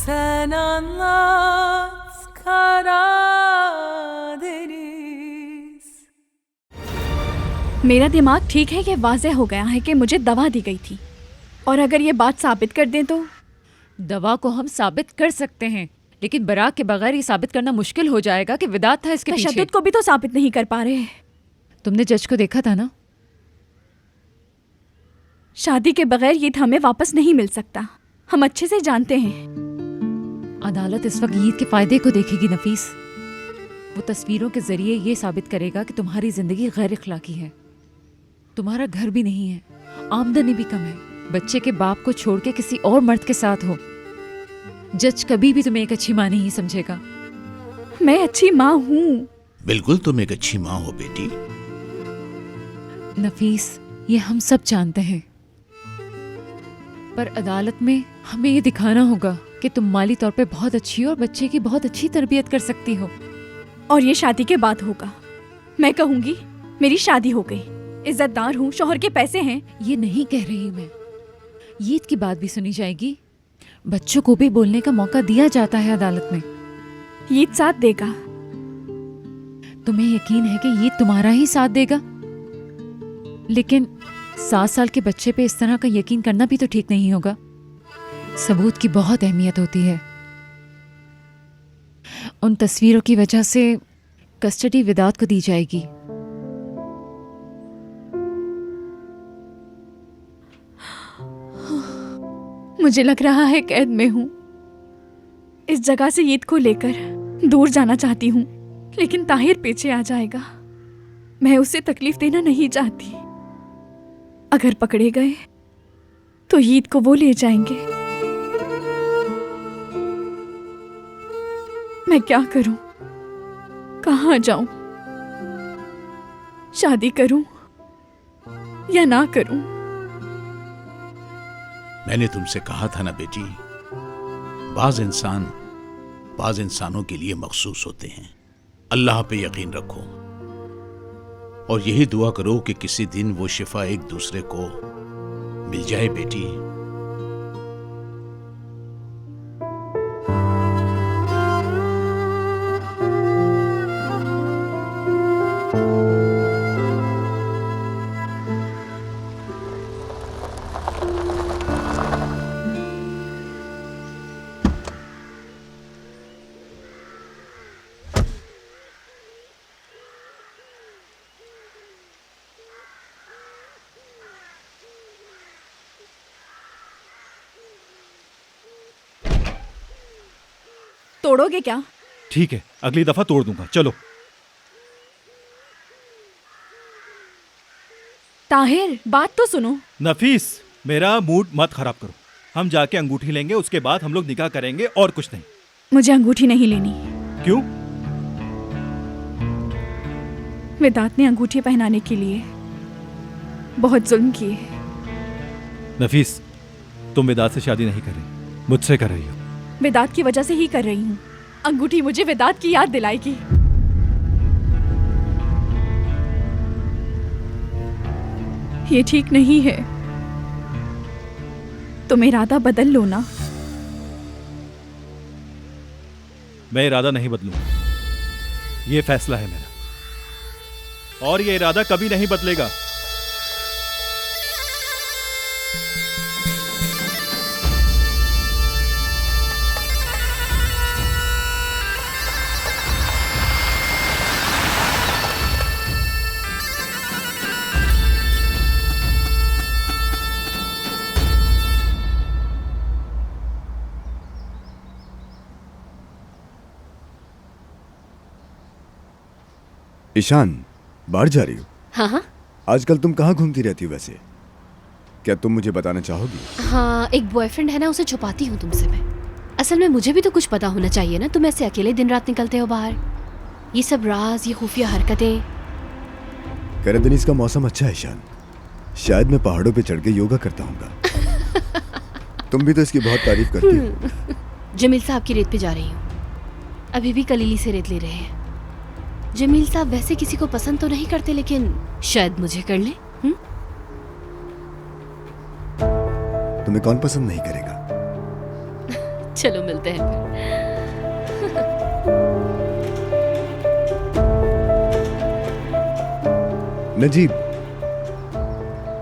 Sen anlat Karadeniz। मेरा दिमाग ठीक है, ये वाज़ेह हो गया है कि मुझे दवा दी गई थी, और अगर ये बात साबित कर दें तो। दवा को हम साबित कर सकते हैं, लेकिन बराक के बगैर ये साबित करना मुश्किल हो जाएगा कि विदात था इसके पीछे। तशद्दुद को भी तो साबित नहीं कर पा रहे। तुमने जज को देखा था ना? शादी के बगैर ईद हमें वापस नहीं मिल सकता, हम अच्छे से जानते हैं। अदालत इस वक्त ईद के फायदे को देखेगी नफीस। वो तस्वीरों के जरिए ये साबित करेगा कि तुम्हारी जिंदगी गैर इखलाकी है। तुम्हारा घर भी नहीं है, आमदनी भी कम है, बच्चे के बाप को छोड़ के किसी और मर्द के साथ हो। जज कभी भी तुम्हें एक अच्छी माँ नहीं समझेगा। मैं अच्छी माँ हूँ। बिल्कुल तुम एक अच्छी माँ हो बेटी। नफीस, ये हम सब जानते हैं, पर अदालत में हमें ये दिखाना होगा कि तुम माली तौर पे बहुत अच्छी हो और बच्चे की बहुत अच्छी तरबियत कर सकती हो। और ये शादी के बाद होगा। मैं कहूँगी मेरी शादी हो गई, इज्जतदार हूँ, शौहर के पैसे हैं। ये नहीं कह रही मैं। ईद की बात भी सुनी जाएगी, बच्चों को भी बोलने का मौका दिया जाता है अदालत में। ईद साथ देगा। तुम्हें यकीन है कि ये तुम्हारा ही साथ देगा? लेकिन 7 साल के बच्चे पे इस तरह का यकीन करना भी तो ठीक नहीं होगा। सबूत की बहुत अहमियत होती है। उन तस्वीरों की वजह से कस्टडी विदात को दी जाएगी। मुझे लग रहा है कैद में हूँ। इस जगह से ईद को लेकर दूर जाना चाहती हूँ, लेकिन ताहिर पीछे आ जाएगा। मैं उसे तकलीफ देना नहीं चाहती। अगर पकड़े गए तो ईद को वो ले जाएंगे। मैं क्या करूं? कहाँ जाऊं? शादी करूं या ना करूं? मैंने तुमसे कहा था ना बेटी, बाज इंसानों के लिए मखसूस होते हैं। अल्लाह पे यकीन रखो और यही दुआ करो कि किसी दिन वो शिफा एक दूसरे को मिल जाए बेटी। तोड़ोगे क्या? ठीक है, अगली दफा तोड़ दूंगा। चलो। ताहिर, बात तो सुनो। नफीस, मेरा मूड मत खराब करो। हम जाके अंगूठी लेंगे, उसके बाद हम लोग निकाह करेंगे और कुछ नहीं। मुझे अंगूठी नहीं लेनी। क्यों? विदात ने अंगूठी पहनाने के लिए बहुत जुल्म किए। नफीस, तुम विदात से शादी नहीं कर रही, मुझसे कर रही हो। विदात की वजह से ही कर रही हूँ। अंगूठी मुझे विदात की याद दिलाएगी। ये ठीक नहीं है। तुम इरादा बदल लो ना। मैं इरादा नहीं बदलूंगा, ये फैसला है मेरा, और ये इरादा कभी नहीं बदलेगा। ईशान, बाहर जा रही हो? हाँ। आजकल तुम कहाँ घूमती रहती हो वैसे? क्या तुम मुझे बताना चाहोगी? हाँ, एक बॉयफ्रेंड है ना, उसे छुपाती हूँ तुमसे मैं। असल में मुझे भी तो कुछ पता होना चाहिए ना। तुम ऐसे अकेले दिन रात निकलते हो बाहर, ये सब राज, ये खुफिया हरकतें। करदनीस का मौसम अच्छा है ईशान, शायद मैं पहाड़ों पे चढ़ के योगा करता हूँगा। तुम भी तो इसकी बहुत तारीफ करती हो। जमील साहब की रेत पे जा रही हूँ, अभी भी कलीली से रेत ले रहे हैं। जमील साहब वैसे किसी को पसंद तो नहीं करते, लेकिन शायद मुझे कर ले। तुम्हें कौन पसंद नहीं करेगा? चलो मिलते हैं फिर। नजीब,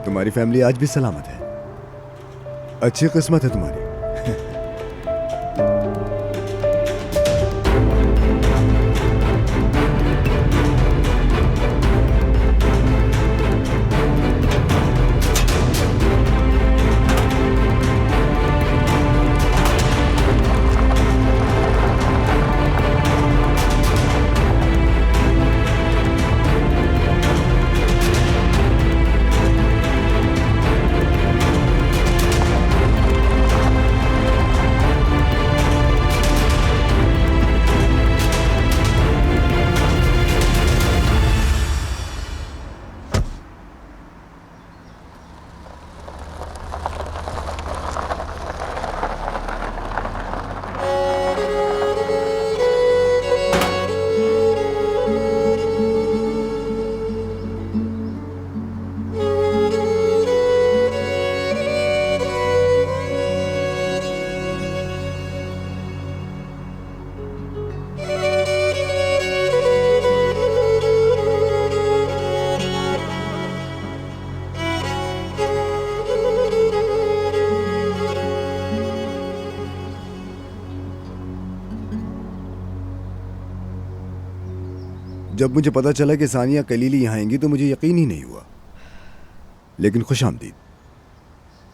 तुम्हारी फैमिली आज भी सलामत है। अच्छी किस्मत है तुम्हारी। जब मुझे पता चला कि सानिया कलीली यहाँ आएंगी तो मुझे यकीन ही नहीं हुआ, लेकिन खुश आमदीद।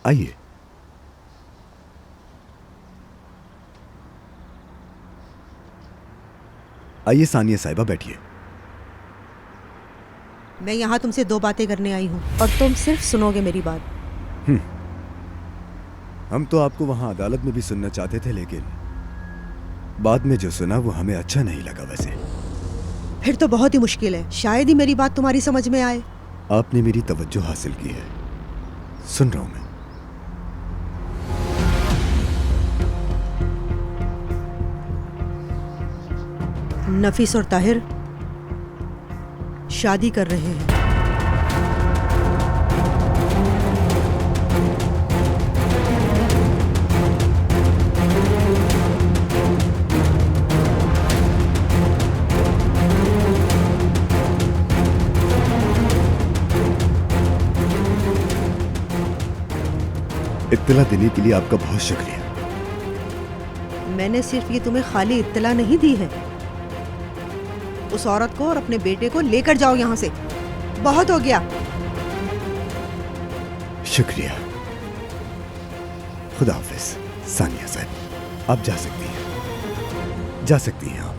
आइए। आइए सानिया साहिबा, बैठिए। मैं यहाँ तुमसे 2 बातें करने आई हूँ और तुम सिर्फ सुनोगे मेरी बात। हम तो आपको वहां अदालत में भी सुनना चाहते थे, लेकिन बाद में जो सुना वो हमें अच्छा नहीं लगा। वैसे फिर तो बहुत ही मुश्किल है, शायद ही मेरी बात तुम्हारी समझ में आए। आपने मेरी तवज्जो हासिल की है, सुन रहा हूं मैं। नफीस और ताहिर शादी कर रहे हैं। इत्तला देने के लिए आपका बहुत शुक्रिया। मैंने सिर्फ ये तुम्हें खाली इत्तला नहीं दी है। उस औरत को और अपने बेटे को लेकर जाओ यहाँ से, बहुत हो गया। शुक्रिया। खुदा हाफिज। सानिया साहब, आप जा सकती हैं, जा सकती हैं आप।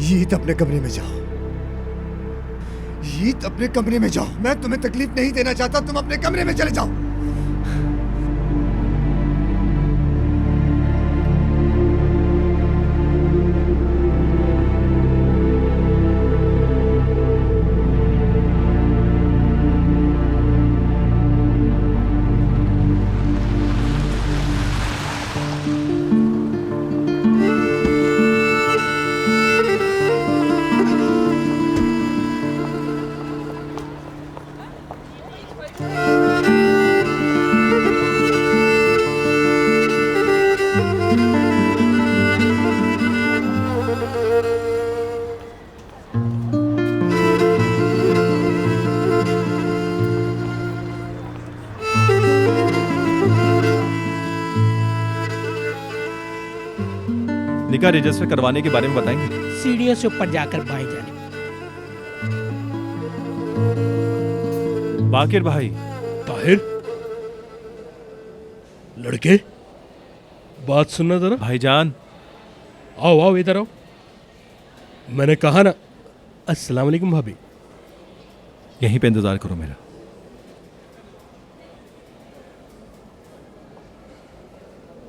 ईद अपने कमरे में जाओ, ईद अपने कमरे में जाओ। मैं तुम्हें तकलीफ नहीं देना चाहता, तुम अपने कमरे में चले जाओ। निकाह रजिस्टर करवाने के बारे में बताएंगे? सीढ़ियों से ऊपर जाकर बाएं जाने। बाकिर भाई। ताहिर, लड़के, बात सुनना जरा। भाईजान। आओ आओ इधर आओ। मैंने कहा ना। अस्सलाम वालेकुम भाभी। यहीं पे इंतजार करो मेरा।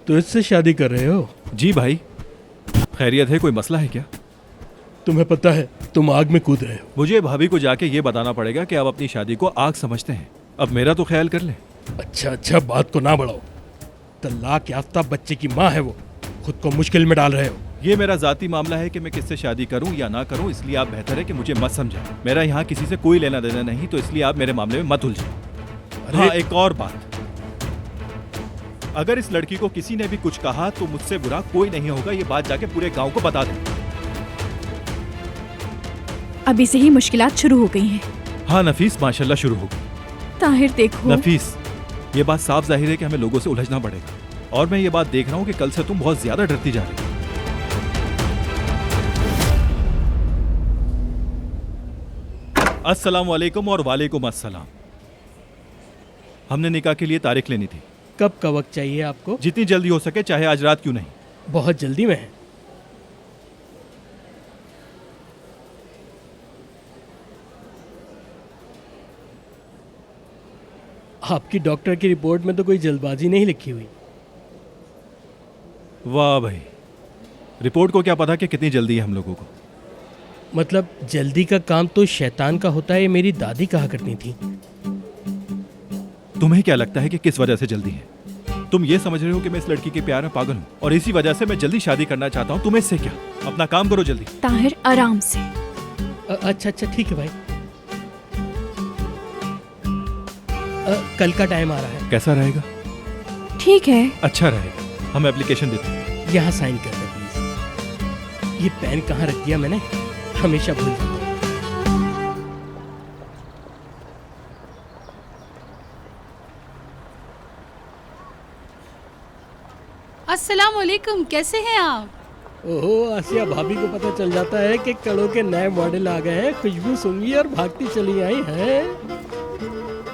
तो इससे शादी कर रहे हो? जी भाई। खैरियत है? कोई मसला है क्या? तुम्हें पता है तुम आग में कूद रहे हो। मुझे भाभी को जाके ये बताना पड़ेगा कि आप अपनी शादी को आग समझते हैं। अब मेरा तो ख्याल कर ले। अच्छा अच्छा, बात को ना बढ़ाओ। तलाक याफ्ता बच्चे की माँ है वो, खुद को मुश्किल में डाल रहे हो। ये मेरा जाती मामला है कि मैं किससे शादी करूं या ना करूं, इसलिए आप बेहतर है कि मुझे मत समझें। मेरा यहाँ किसी से कोई लेना देना नहीं, तो इसलिए आप मेरे मामले में मत उलझें। हाँ, एक और बात, अगर इस लड़की को किसी ने भी कुछ कहा तो मुझसे बुरा कोई नहीं होगा। ये बात जाके पूरे गांव को बता दें। अभी से ही मुश्किलात शुरू हो गई हैं। हाँ नफीस, माशाल्लाह शुरू हो गई। ताहिर देखो। नफीस, ये बात साफ जाहिर है कि हमें लोगों से उलझना पड़ेगा, और मैं ये बात देख रहा हूँ कि कल से तुम बहुत ज्यादा डरती जा रही हो। अस्सलाम वालेकुम। और वालेकुम अस्सलाम। हमने निकाह के लिए तारीख लेनी थी। कब का वक्त चाहिए आपको? जितनी जल्दी हो सके, चाहे आज रात क्यों नहीं। बहुत जल्दी में है। आपकी डॉक्टर की रिपोर्ट में तो कोई जल्दबाजी नहीं लिखी हुई। वाह भाई, रिपोर्ट को क्या पता कि कितनी जल्दी है हम लोगों को। मतलब जल्दी का काम तो शैतान का होता है, ये मेरी दादी कहा करती थी। तुम्हें क्या लगता है कि किस वजह से जल्दी है? तुम ये समझ रहे हो कि मैं इस लड़की के प्यार में पागल हूँ और इसी वजह से मैं जल्दी शादी करना चाहता हूँ। तुम्हें इससे क्या? अपना काम करो जल्दी। ताहिर आराम से। अच्छा अच्छा ठीक है भाई। कल का टाइम आ रहा है। कैसा रहेगा? ठीक है। अच्छा रहेगा। हम एप्लीकेशन देते हैं। यहाँ साइन कर दे प्लीज। ये पेन कहाँ रख दिया मैंने, हमेशा भूल जाता हूँ। अस्सलाम वालेकुम, कैसे हैं आप? ओहो, आसिया भाभी को पता चल जाता है कि कड़ों के नए मॉडल आ गए हैं। खुशबू सूंघी और भागती चली आई है।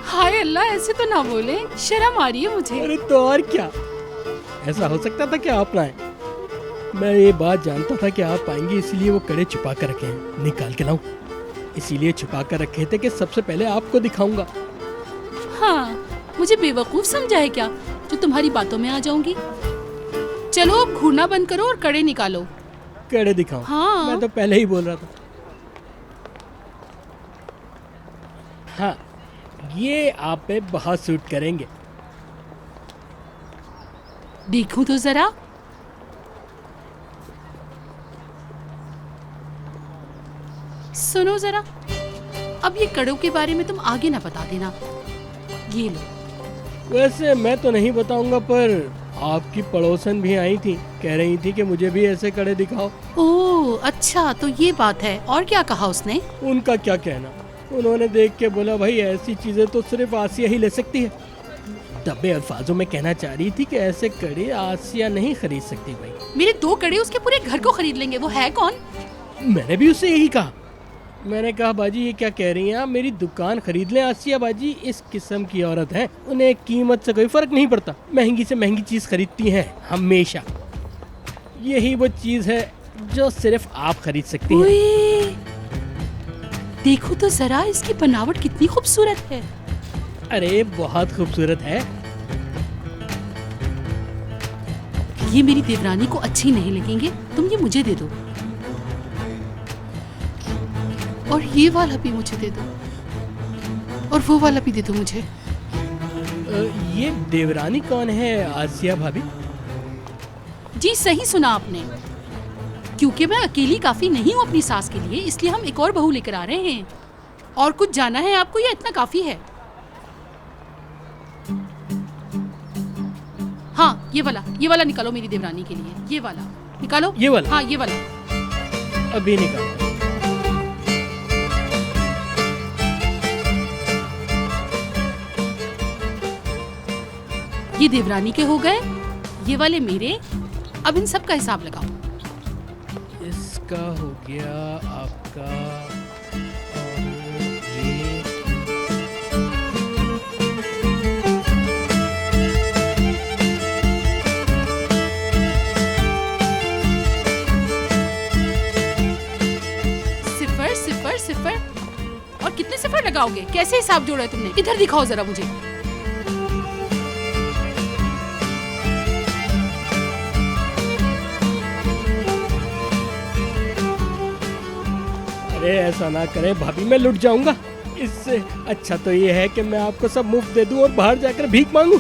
हाय अल्लाह, ऐसे तो ना बोले, शर्म आ रही है मुझे। अरे तो और क्या, ऐसा हो सकता था कि आप लाएं? मैं ये बात जानता था कि आप आएंगे, इसीलिए वो कड़े छुपा कर रखे हैं। निकाल के लाऊं? इसीलिए छुपा कर रखे थे कि सबसे पहले आपको दिखाऊंगा। हाँ, मुझे बेवकूफ समझा है क्या जो तुम्हारी बातों में आ जाऊंगी? चलो अब घूरना बंद करो और कड़े निकालो। कड़े दिखाऊं? हाँ। मैं तो पहले ही बोल रहा था। हाँ, ये आप पे बहुत सूट करेंगे। देखूं तो जरा। सुनो जरा, अब ये कड़ों के बारे में तुम आगे ना बता देना। ये लो। वैसे मैं तो नहीं बताऊंगा, पर आपकी पड़ोसन भी आई थी, कह रही थी कि मुझे भी ऐसे कड़े दिखाओ। ओह अच्छा, तो ये बात है। और क्या कहा उसने? उनका क्या कहना, उन्होंने देख के बोला भाई ऐसी चीजें तो सिर्फ आसिया ही ले सकती है। दबे अल्फाजों में कहना चाह रही थी कि ऐसे कड़े आसिया नहीं खरीद सकती भाई। मेरे 2 कड़े उसके पूरे घर को खरीद लेंगे। वो है कौन? मैंने भी उससे यही कहा। मैंने कहा बाजी ये क्या कह रही हैं आप, मेरी दुकान खरीद लें। आसिया बाजी इस किस्म की औरत है, उन्हें कीमत से कोई फर्क नहीं पड़ता। महंगी से महंगी चीज खरीदती हैं हमेशा। यही वो चीज है जो सिर्फ आप खरीद सकती हैं। ओए, देखो तो जरा इसकी बनावट कितनी खूबसूरत है। अरे बहुत खूबसूरत है। ये मेरी देवरानी को अच्छी नहीं लगेंगे, तुम ये मुझे दे दो। और ये वाला भी मुझे दे दो, और वो वाला भी दे दो मुझे। ये देवरानी कौन है आसिया भाभी? जी सही सुना आपने, क्योंकि मैं अकेली काफी नहीं हूँ अपनी सास के लिए, इसलिए हम एक और बहू लेकर आ रहे हैं। और कुछ जाना है आपको या इतना काफी है? हाँ ये वाला निकालो मेरी देवरानी के लिए, ये वाला निकालो। ये वाला? हाँ ये वाला। अभी निकालो। ये देवरानी के हो गए, ये वाले मेरे। अब इन सब का हिसाब लगाओ। इसका हो गया आपका, और ये सिफर सिफर सिफर। और कितने सिफर लगाओगे? कैसे हिसाब जोड़ा है तुमने? इधर दिखाओ जरा मुझे। अरे ऐसा ना करें भाभी, मैं लुट जाऊंगा। इससे अच्छा तो ये है कि मैं आपको सब मुफ्त दे दूं और बाहर जाकर भीख मांगूं।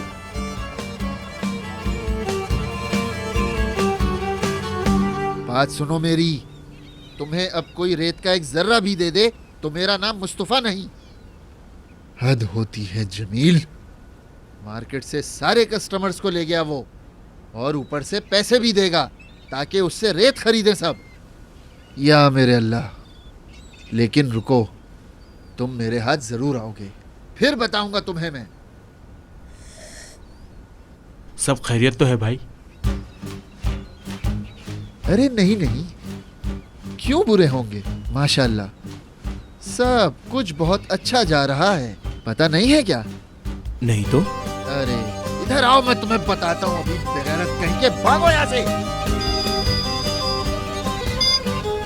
बात सुनो मेरी, तुम्हें अब कोई रेत का एक जर्रा भी दे दे तो मेरा नाम मुस्तफा नहीं। हद होती है जमील, मार्केट से सारे कस्टमर्स को ले गया वो, और ऊपर से पैसे भी देगा ताकि उससे रेत खरीदे सब। या मेरे अल्लाह, लेकिन रुको, तुम मेरे हाथ जरूर आओगे, फिर बताऊंगा तुम्हें मैं। सब खैरियत तो है भाई? अरे नहीं नहीं, क्यों बुरे होंगे, माशाल्लाह सब कुछ बहुत अच्छा जा रहा है। पता नहीं है क्या? नहीं तो। अरे इधर आओ, मैं तुम्हें बताता हूँ अभी। बेगैरत कहीं के, भागो यहाँ से।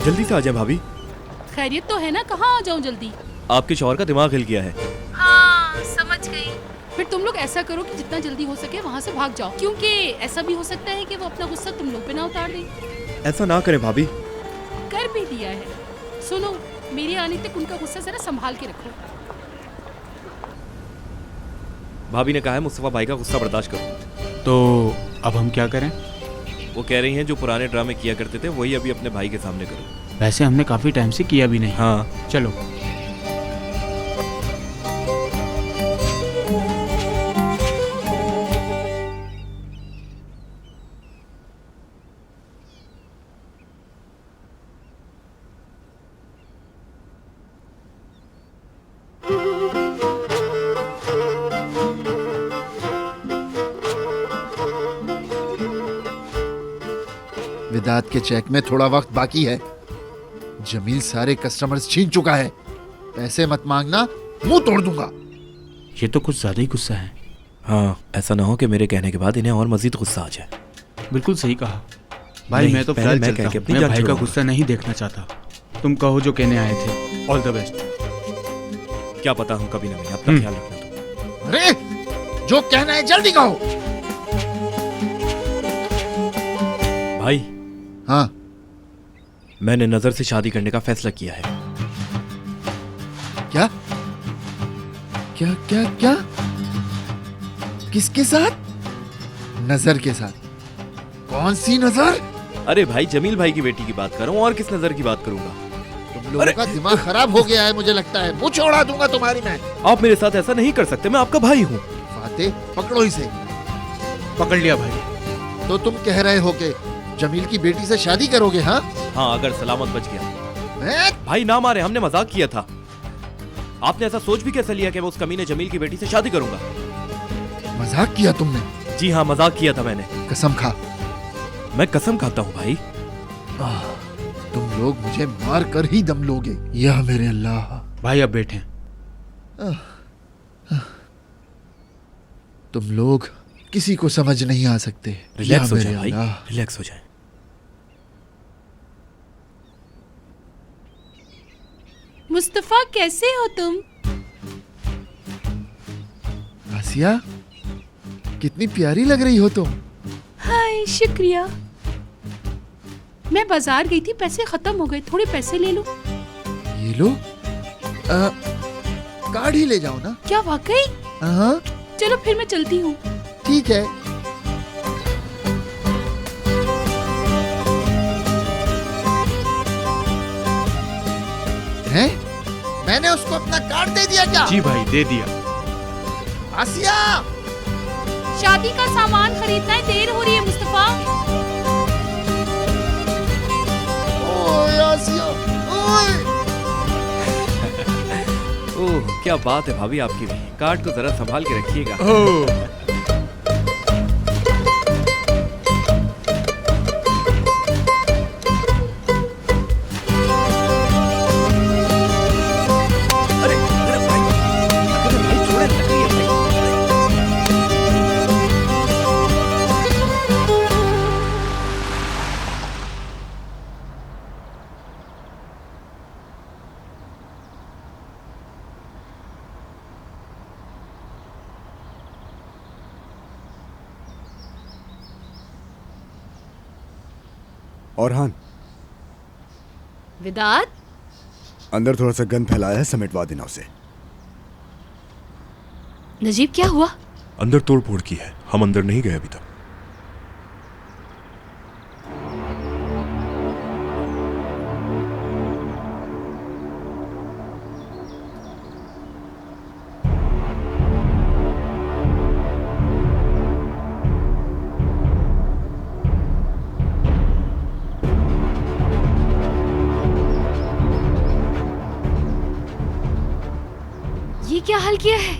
जल्दी से आ जाए भाभी। खैरियत तो है ना? कहाँ आ जाऊँ जल्दी? आपके शौहर का दिमाग हिल गया है। हाँ समझ गई। फिर तुम लोग ऐसा करो कि जितना जल्दी हो सके वहाँ से भाग जाओ, क्योंकि ऐसा भी हो सकता है कि वो अपना गुस्सा तुम लोग पे ना उतार दे। ऐसा ना करें भाभी। कर भी दिया है। सुनो, मेरे आने तक उनका गुस्सा जरा संभाल के रखो। भाभी ने कहा है मुस्तफा भाई का गुस्सा बर्दाश्त करो। तो अब हम क्या करें? वो कह रही हैं जो पुराने ड्रामे किया करते थे वही अभी अपने भाई के सामने करो। वैसे हमने काफी टाइम से किया भी नहीं। हाँ चलो। विदात के चेक में थोड़ा वक्त बाकी है। जमील सारे कस्टमर्स छीन चुका है, पैसे मत मांगना, मुंह तोड़ दूंगा। ये तो कुछ ज्यादा ही गुस्सा है। हाँ, ऐसा ना हो कि मेरे कहने के बाद इन्हें और मजीद गुस्सा आ जाए। बिल्कुल सही कहा भाई। मैं तो फिलहाल चलता हूं। मैं भाई का गुस्सा नहीं देखना चाहता। तुम कहो जो कहने आए थे। All the best. क्या पता हूँ कभी ना मैं, अपना ख्याल रखना तुम। अरे जो कहना है जल्दी कहो। भाई। हाँ, मैंने नजर से शादी करने का फैसला किया है। क्या क्या क्या क्या? किसके साथ? नजर के साथ? कौन सी नजर? अरे भाई, जमील भाई की बेटी की बात कर रहा हूँ, और किस नजर की बात करूंगा? तुम लोगों का दिमाग खराब हो गया है मुझे लगता है। मुझे उड़ा दूंगा तुम्हारी मैं। आप मेरे साथ ऐसा नहीं कर सकते, मैं आपका भाई हूँ। फाते, पकड़ो इसे। पकड़ लिया भाई। तो तुम कह रहे हो कि जमील की बेटी से शादी करोगे? हाँ हाँ, अगर सलामत बच गया। मैं? भाई ना मारे, हमने मजाक किया था। आपने ऐसा सोच भी कैसे लिया कि मैं उस कमीने जमील की बेटी से शादी करूंगा? मजाक किया तुमने? जी हाँ, मजाक किया था मैंने। कसम खा। मैं कसम खाता हूँ भाई। तुम लोग मुझे मार कर ही दम लोगे। या मेरे अल्लाह। भाई अब बैठे। तुम लोग किसी को समझ नहीं आ सकते। रिलैक्स हो जाए भाई, रिलैक्स हो जाए। कैसे हो तुम? आसिया, कितनी प्यारी लग रही हो तुम। हाय, शुक्रिया। मैं बाजार गई थी, पैसे खत्म हो गए, थोड़े पैसे ले लो। ये लो, कार्ड ही ले जाओ ना। क्या वाकई? हाँ। चलो फिर मैं चलती हूँ। ठीक है। हैं? मैंने उसको अपना कार्ड दे दिया क्या? जी भाई, दे दिया। आसिया, शादी का सामान खरीदना है, देर हो रही है मुस्तफा। ओए आसिया, ओए। ओह, क्या बात है भाभी आपकी भी। कार्ड को जरा संभाल के रखिएगा। औरहान, विदात, अंदर थोड़ा सा गंद फैलाया है, समेटवा देना उसे। नजीब क्या हुआ? अंदर तोड़ फोड़ की है, हम अंदर नहीं गए अभी तक। ये क्या हाल किया है?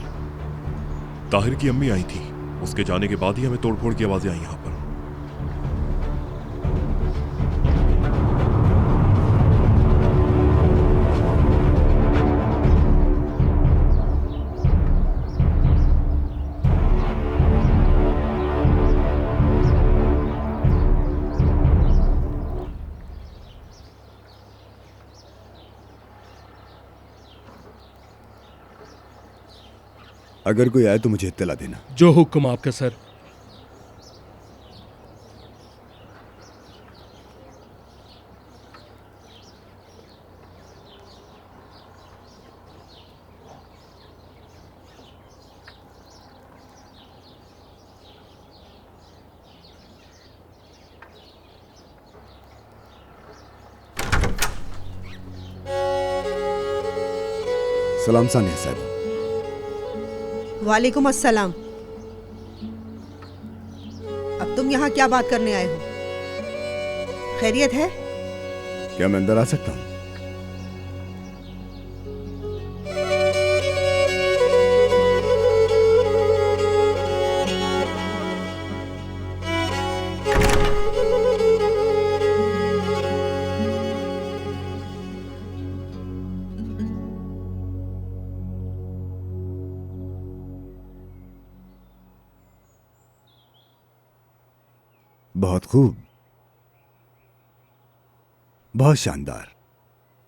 ताहिर की अम्मी आई थी, उसके जाने के बाद ही हमें तोड़फोड़ की आवाजें आई यहाँ पर। अगर कोई आए तो मुझे इत्तला देना। जो हुक्म आपका सर। सलाम सानिया साहब। वालेकुम अस्सलाम। अब तुम यहाँ क्या बात करने आए हो? खैरियत है? क्या मैं अंदर आ सकता हूँ? बहुत खूब, बहुत शानदार।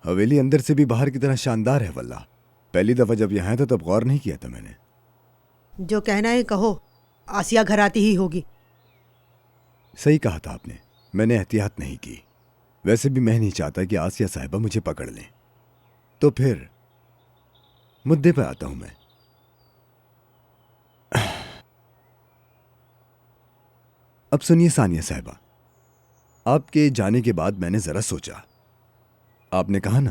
हवेली अंदर से भी बाहर की तरह शानदार है वल्लाह। पहली दफा जब यहाँ था तब गौर नहीं किया था मैंने। जो कहना है कहो, आसिया घर आती ही होगी। सही कहा था आपने, मैंने एहतियात नहीं की। वैसे भी मैं नहीं चाहता कि आसिया साहिबा मुझे पकड़ लें। तो फिर मुद्दे पर आता हूं मैं। अब सुनिए सानिया साहिबा, आपके जाने के बाद मैंने जरा सोचा। आपने कहा ना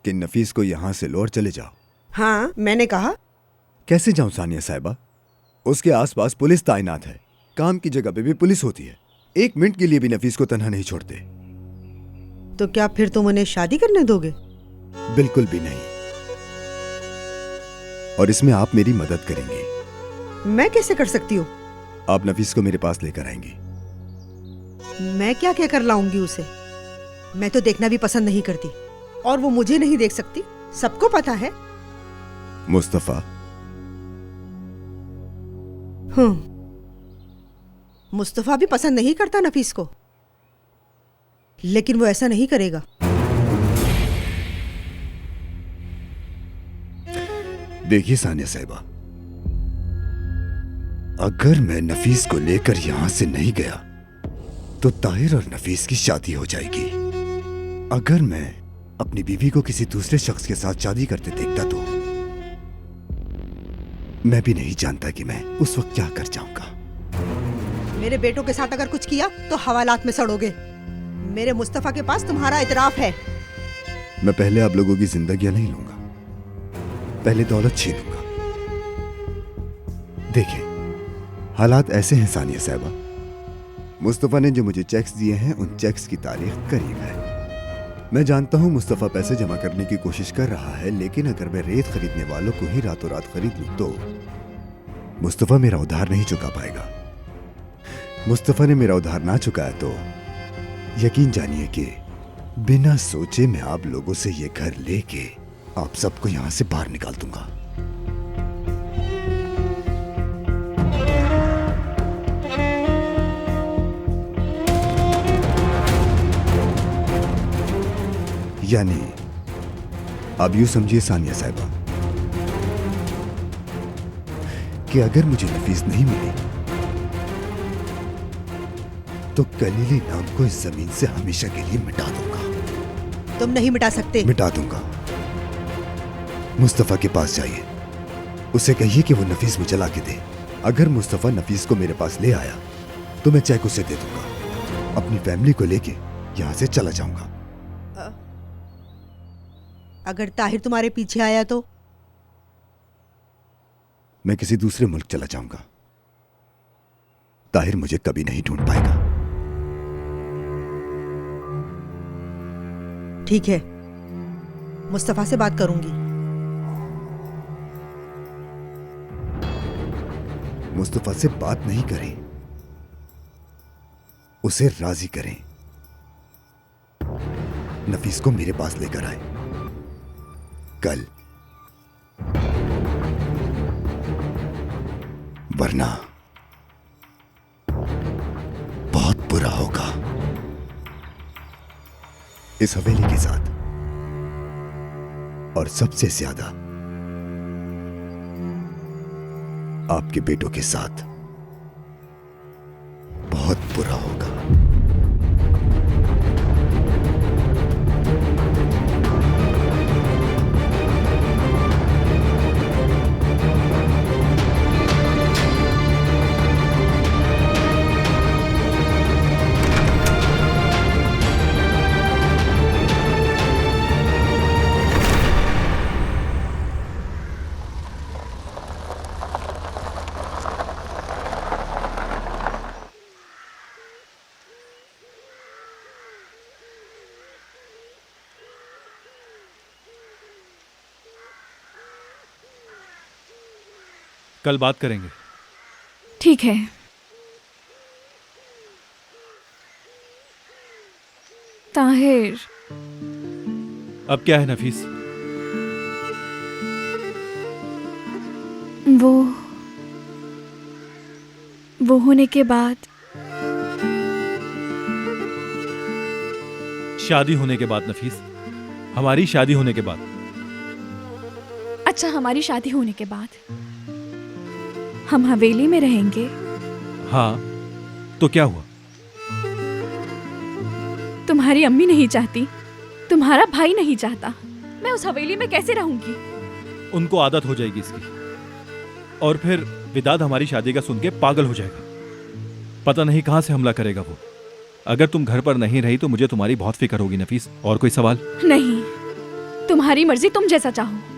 कि नफीस को यहां से लो और चले जाओ। हाँ, मैंने कहा। कैसे जाऊं सानिया साहिबा? उसके आसपास पुलिस तैनात है, काम की जगह पे भी पुलिस होती है। 1 मिनट के लिए भी नफीस को तन्हा नहीं छोड़ते। तो क्या फिर तुम उन्हें शादी करने दोगे? बिल्कुल भी नहीं। और इसमें आप मेरी मदद करेंगे। मैं कैसे कर सकती हूँ? आप नफीस को मेरे पास लेकर आएंगी। मैं क्या कहकर लाऊंगी उसे? मैं तो देखना भी पसंद नहीं करती, और वो मुझे नहीं देख सकती, सबको पता है। मुस्तफा, मुस्तफा भी पसंद नहीं करता नफीस को, लेकिन वो ऐसा नहीं करेगा। देखिए सानिया साहिबा, अगर मैं नफीस को लेकर यहां से नहीं गया तो ताहिर और नफीस की शादी हो जाएगी। अगर मैं अपनी बीवी को किसी दूसरे शख्स के साथ शादी करते देखता तो मैं भी नहीं जानता कि मैं उस वक्त क्या कर जाऊंगा। मेरे बेटों के साथ अगर कुछ किया तो हवालात में सड़ोगे। मेरे मुस्तफा के पास तुम्हारा इतराफ है। मैं पहले आप लोगों की जिंदगियां नहीं लूंगा, पहले दौलत छीनूंगा। देखें, हालात ऐसे हैं सानिया साहिबा, मुस्तफा ने जो मुझे चेक्स दिए हैं उन चेक्स की तारीख करीब है। मैं जानता हूं मुस्तफा पैसे जमा करने की कोशिश कर रहा है, लेकिन अगर मैं रेत खरीदने वालों को ही रातों रात खरीद लूं तो मुस्तफा मेरा उधार नहीं चुका पाएगा। मुस्तफा ने मेरा उधार ना चुकाया तो यकीन जानिए कि बिना सोचे मैं आप लोगों से ये घर लेके आप सबको यहां से बाहर निकाल दूंगा। यानी अब यूं समझिए सानिया साहिबा कि अगर मुझे नफीस नहीं मिली तो कलीली नाम को इस जमीन से हमेशा के लिए मिटा दूंगा। तुम नहीं मिटा सकते। मिटा दूंगा। मुस्तफा के पास जाइए, उसे कहिए कि वो नफीस मुझे ला के दे। अगर मुस्तफा नफीस को मेरे पास ले आया तो मैं चेक उसे दे दूंगा। अपनी फैमिली को लेके यहां से चला जाऊंगा। अगर ताहिर तुम्हारे पीछे आया तो? मैं किसी दूसरे मुल्क चला जाऊंगा। ताहिर मुझे कभी नहीं ढूंढ पाएगा। ठीक है, मुस्तफा से बात करूंगी। मुस्तफा से बात नहीं करें, उसे राजी करें। नफीस को मेरे पास लेकर आए कल, वरना बहुत बुरा होगा। इस हवेली के साथ और सबसे ज्यादा आपके बेटों के साथ बहुत बुरा होगा। कल बात करेंगे। ठीक है। ताहिर, अब क्या है नफीस? वो होने के बाद, शादी होने के बाद नफीस, हमारी शादी होने के बाद। अच्छा, हमारी शादी होने के बाद हम हवेली में रहेंगे? हाँ, तो क्या हुआ? तुम्हारी अम्मी नहीं चाहती, तुम्हारा भाई नहीं चाहता, मैं उस हवेली में कैसे रहूंगी? उनको आदत हो जाएगी इसकी, और फिर विदाद हमारी शादी का सुन के पागल हो जाएगा। पता नहीं कहां से हमला करेगा वो। अगर तुम घर पर नहीं रही तो मुझे तुम्हारी बहुत फिक्र होगी नफीस। और कोई सवाल? नहीं, तुम्हारी मर्जी, तुम जैसा चाहो।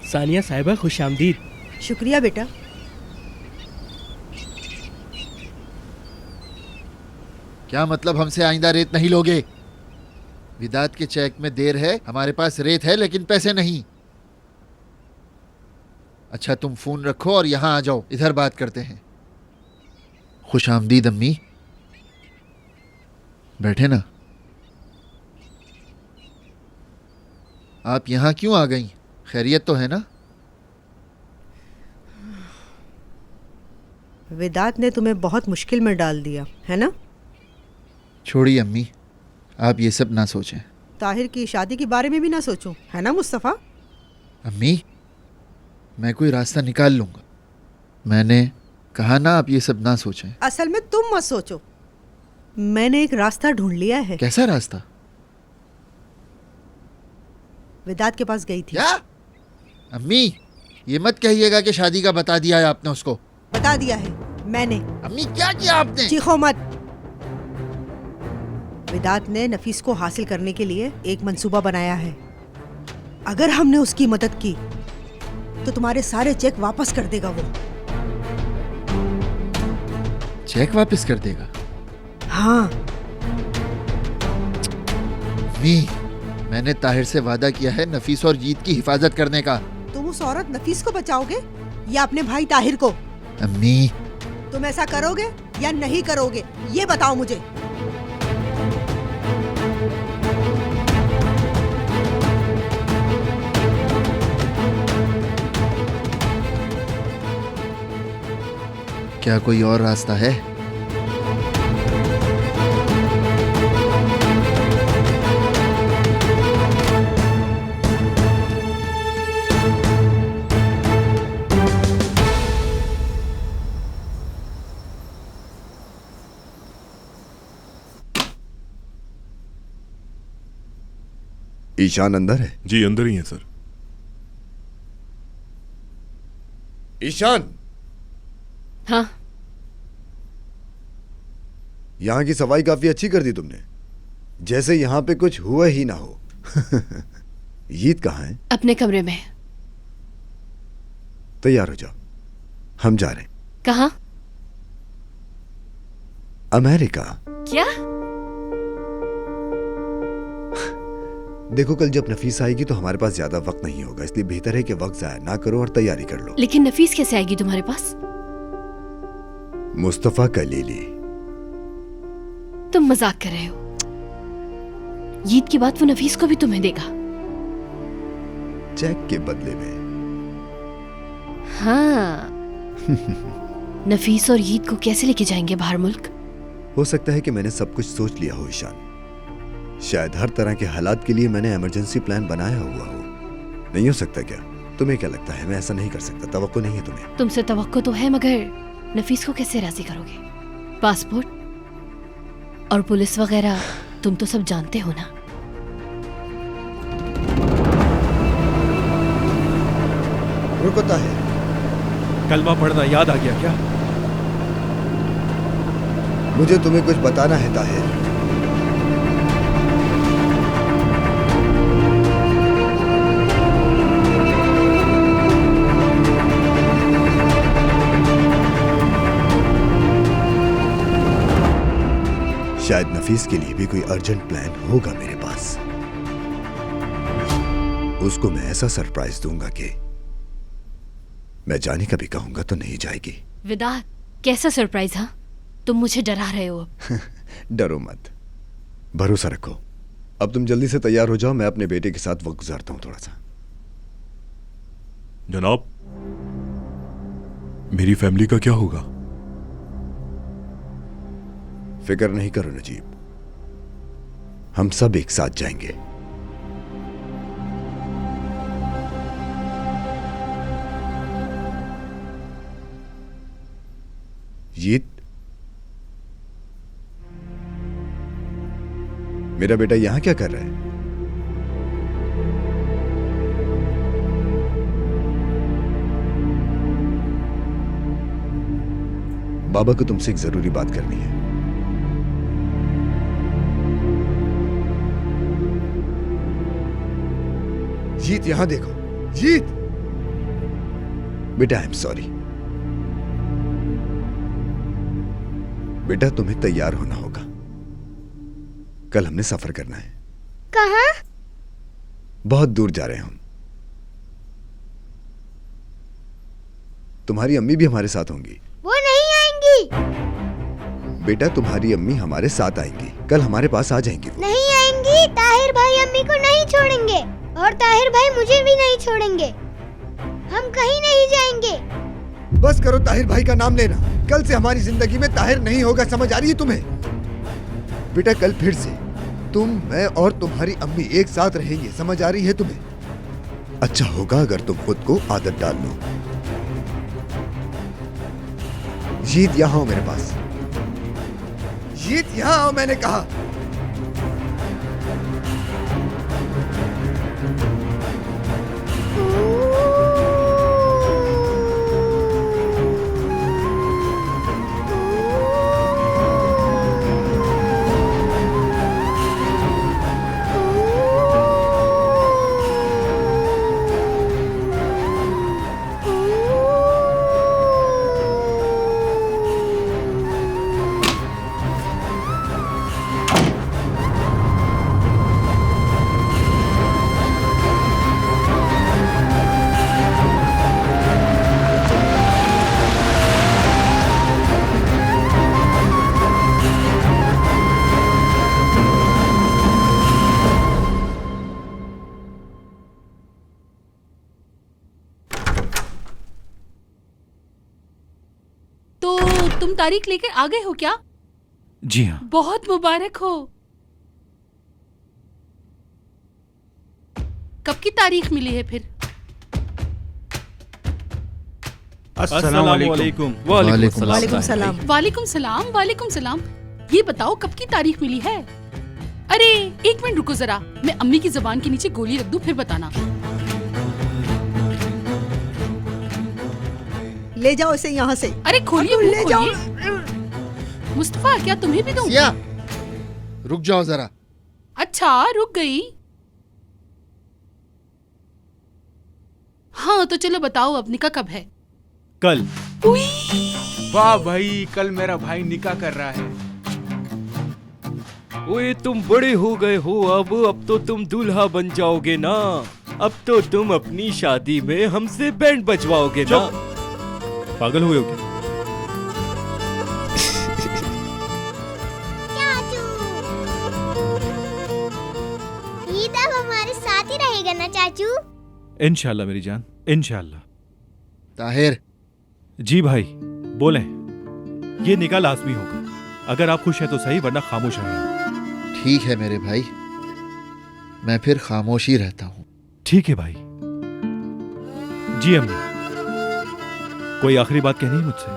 सानिया साहिबा, खुश आमदीद। शुक्रिया बेटा। क्या मतलब हमसे आइंदा रेत नहीं लोगे? विदात के चेक में देर है, हमारे पास रेत है लेकिन पैसे नहीं। अच्छा, तुम फोन रखो और यहां आ जाओ, इधर बात करते हैं। खुश आमदीद अम्मी। बैठे ना। आप यहाँ क्यों आ गई? खैरियत तो है ना? वेदांत ने तुम्हें बहुत मुश्किल में डाल दिया है ना? छोड़िए अम्मी, आप ये सब ना सोचें। ताहिर की शादी के बारे में भी ना सोचूं, है ना मुस्तफ़ा? अम्मी, मैं कोई रास्ता निकाल लूंगा। मैंने कहा ना, आप ये सब ना सोचें। असल में तुम मत सोचो, मैंने एक रास्ता ढूंढ लिया है। कैसा रास्ता? वेदांत के पास गई थी। क्या? अम्मी, ये मत कहिएगा कि शादी का बता दिया है आपने उसको। बता दिया है मैंने। अम्मी, क्या किया आपने? चीखो मत। वेदांत ने नफीस को हासिल करने के लिए एक मंसूबा बनाया है। अगर हमने उसकी मदद की तो तुम्हारे सारे चेक वापस कर देगा वो। चेक वापस कर देगा? हाँ। अम्मी, मैंने ताहिर से वादा किया है नफीस और जीत की हिफाजत करने का। तुम उस औरत नफीस को बचाओगे या अपने भाई ताहिर को? अम्मी, तुम ऐसा करोगे या नहीं करोगे, ये बताओ मुझे। क्या कोई और रास्ता है? ईशान अंदर है? जी अंदर ही है सर। ईशान, हाँ। यहाँ की सफाई काफी अच्छी कर दी तुमने, जैसे यहाँ पे कुछ हुआ ही ना हो। ईद कहाँ है? अपने कमरे में। तैयार हो जाओ, हम जा रहे हैं। कहाँ? अमेरिका। क्या? देखो, कल जब नफीस आएगी तो हमारे पास ज्यादा वक्त नहीं होगा, इसलिए बेहतर है कि वक्त जाया ना करो और तैयारी कर लो। लेकिन नफीस कैसे आएगी तुम्हारे पास? मुस्तफा कलीली। तुम मजाक कर रहे हो। ईद की बात वो नफीस को भी तुम्हें देगा। चेक के बदले में। हाँ। नफीस और ईद को कैसे लेके जाएंगे बाहर मुल्क? हो सकता है कि मैंने सब कुछ सोच लिया हो ईशान। शायद हर तरह के हालात के लिए मैंने इमरजेंसी प्लान बनाया हुआ हो। नहीं हो सकता क्या? तुम्हें क्या लगता है मैं ऐसा नहीं कर सकता? तवक्को नहीं है तुम्हें? तुमसे तवक्को तो है, मगर नफीस को कैसे राजी करोगे? पासपोर्ट और पुलिस वगैरह तुम तो सब जानते हो ना। रुको ताहिर। कलमा पढ़ना याद आ गया क्या? मुझे तुम्हें कुछ बताना है ताहिर। शायद नफीस के लिए भी कोई अर्जेंट प्लान होगा मेरे पास। उसको मैं ऐसा सरप्राइज दूंगा कि मैं जाने का भी कहूंगा तो नहीं जाएगी। वेदांत, कैसा सरप्राइज? हाँ, तुम मुझे डरा रहे हो अब। डरो मत, भरोसा रखो। अब तुम जल्दी से तैयार हो जाओ, मैं अपने बेटे के साथ वक्त गुजारता हूं थोड़ा सा। जनाब, मेरी फैमिली का क्या होगा? फिक्र नहीं करो नजीब, हम सब एक साथ जाएंगे। जीत, मेरा बेटा यहां क्या कर रहा है? बाबा को तुमसे एक जरूरी बात करनी है। जीत, यहां देखो। जीत बेटा, आई एम सॉरी। बेटा, तुम्हें तैयार होना होगा, कल हमने सफर करना है। कहाँ? बहुत दूर जा रहे हैं हम। तुम्हारी अम्मी भी हमारे साथ होंगी। वो नहीं आएंगी। बेटा तुम्हारी अम्मी हमारे साथ आएंगी, कल हमारे पास आ जाएंगी। नहीं आएंगी। ताहिर भाई अम्मी को नहीं छोड़ेंगे और ताहिर भाई मुझे भी नहीं छोड़ेंगे। हम कहीं नहीं जाएंगे। बस करो ताहिर भाई का नाम लेना। कल से हमारी जिंदगी में ताहिर नहीं होगा, समझ आ रही है तुम्हें? बेटा कल फिर से तुम, मैं और तुम्हारी अम्मी एक साथ रहेंगे, समझ आ रही है तुम्हें? अच्छा होगा अगर तुम खुद को आदत डाल लो। जीत यहाँ आओ मेरे पास। जीत यहाँ आओ, मैंने कहा। तुम तारीख लेकर आ गए हो क्या? जी हाँ। बहुत मुबारक हो। कब की तारीख मिली है फिर? अस्सलाम वालेकुम। वालेकुम सलाम। वालेकुम सलाम। वालेकुम सलाम। ये बताओ कब की तारीख मिली है? अरे एक मिनट रुको जरा, मैं अम्मी की जुबान के नीचे गोली रख दूं फिर बताना। ले जाओ इसे यहाँ से। अरे खोलिए, ले जाओ। मुस्तफा क्या तुम्हें भी दूं? रुक जाओ जरा। अच्छा रुक गई। हाँ तो चलो बताओ अब निकाह कब है? कल। वाह भाई, कल मेरा भाई निकाह कर रहा है। ओए तुम बड़े हो गए हो, अब तो तुम दूल्हा बन जाओगे ना। अब तो तुम अपनी शादी में हमसे बैंड बजवाओगे ना। पागल हुए हो क्या? ईद अब हमारे साथ ही रहेगा ना चाचू? इंशाल्लाह मेरी जान, इंशाल्लाह। ताहिर। जी भाई बोले। ये निकाह लाजमी होगा। अगर आप खुश हैं तो सही, वरना खामोश रहें। ठीक है मेरे भाई, मैं फिर खामोश ही रहता हूँ। ठीक है भाई। जी अम्मी, कोई आखिरी बात कहनी है मुझसे?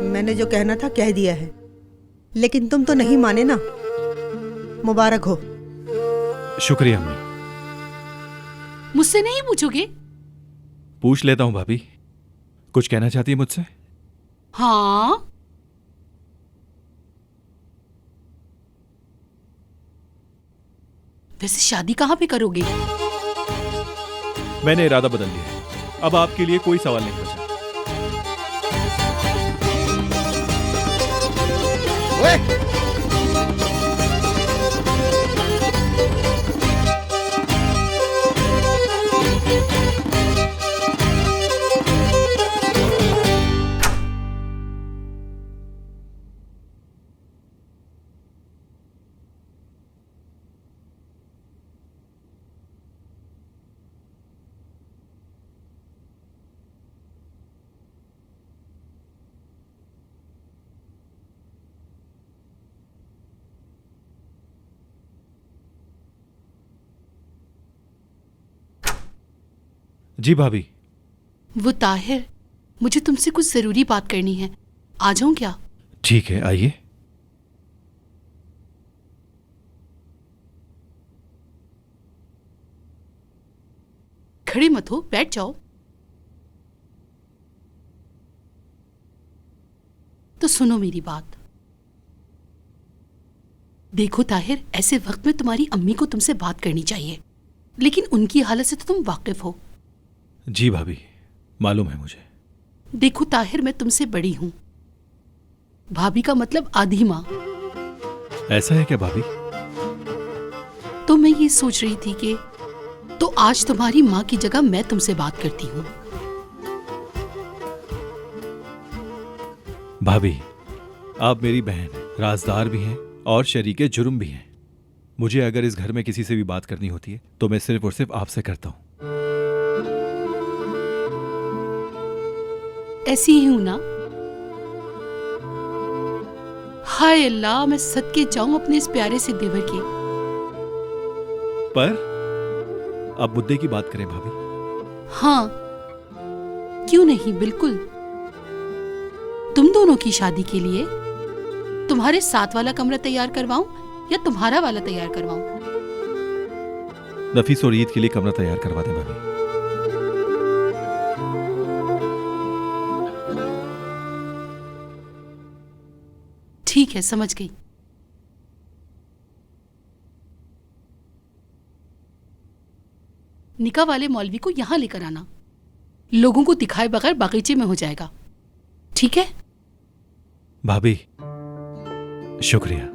मैंने जो कहना था कह दिया है, लेकिन तुम तो नहीं माने ना। मुबारक हो। शुक्रिया अम्मी। मुझसे नहीं पूछोगे? पूछ लेता हूँ भाभी। कुछ कहना चाहती है मुझसे? हाँ। वैसे शादी कहाँ पे करोगे? मैंने इरादा बदल लिया है। अब आपके लिए कोई सवाल नहीं बचा। जी भाभी। वो ताहिर, मुझे तुमसे कुछ जरूरी बात करनी है। आ जाऊं क्या? ठीक है आइए। खड़े मत हो, बैठ जाओ। तो सुनो मेरी बात। देखो ताहिर, ऐसे वक्त में तुम्हारी अम्मी को तुमसे बात करनी चाहिए, लेकिन उनकी हालत से तो तुम वाकिफ हो। जी भाभी, मालूम है मुझे। देखो ताहिर, मैं तुमसे बड़ी हूं। भाभी का मतलब आधी माँ। ऐसा है क्या भाभी? तो मैं ये सोच रही थी कि तो आज तुम्हारी माँ की जगह मैं तुमसे बात करती हूँ। भाभी, आप मेरी बहन, राजदार भी हैं और शरीके जुर्म भी हैं। मुझे अगर इस घर में किसी से भी बात करनी होती है तो मैं सिर्फ और सिर्फ आपसे करता हूं। ऐसी ही हूं ना? हाय अल्लाह, मैं सदके जाऊं अपने इस प्यारे से देवर के। पर अब मुद्दे की बात करें भाभी। हाँ, क्यों नहीं, बिल्कुल। तुम दोनों की शादी के लिए तुम्हारे साथ वाला कमरा तैयार करवाऊं या तुम्हारा वाला तैयार करवाऊं? नफीस और ईद के लिए कमरा तैयार करवा दें भाभी। ठीक है, समझ गई। निकाह वाले मौलवी को यहां लेकर आना, लोगों को दिखाए बगैर बागीचे में हो जाएगा, ठीक है? भाभी शुक्रिया।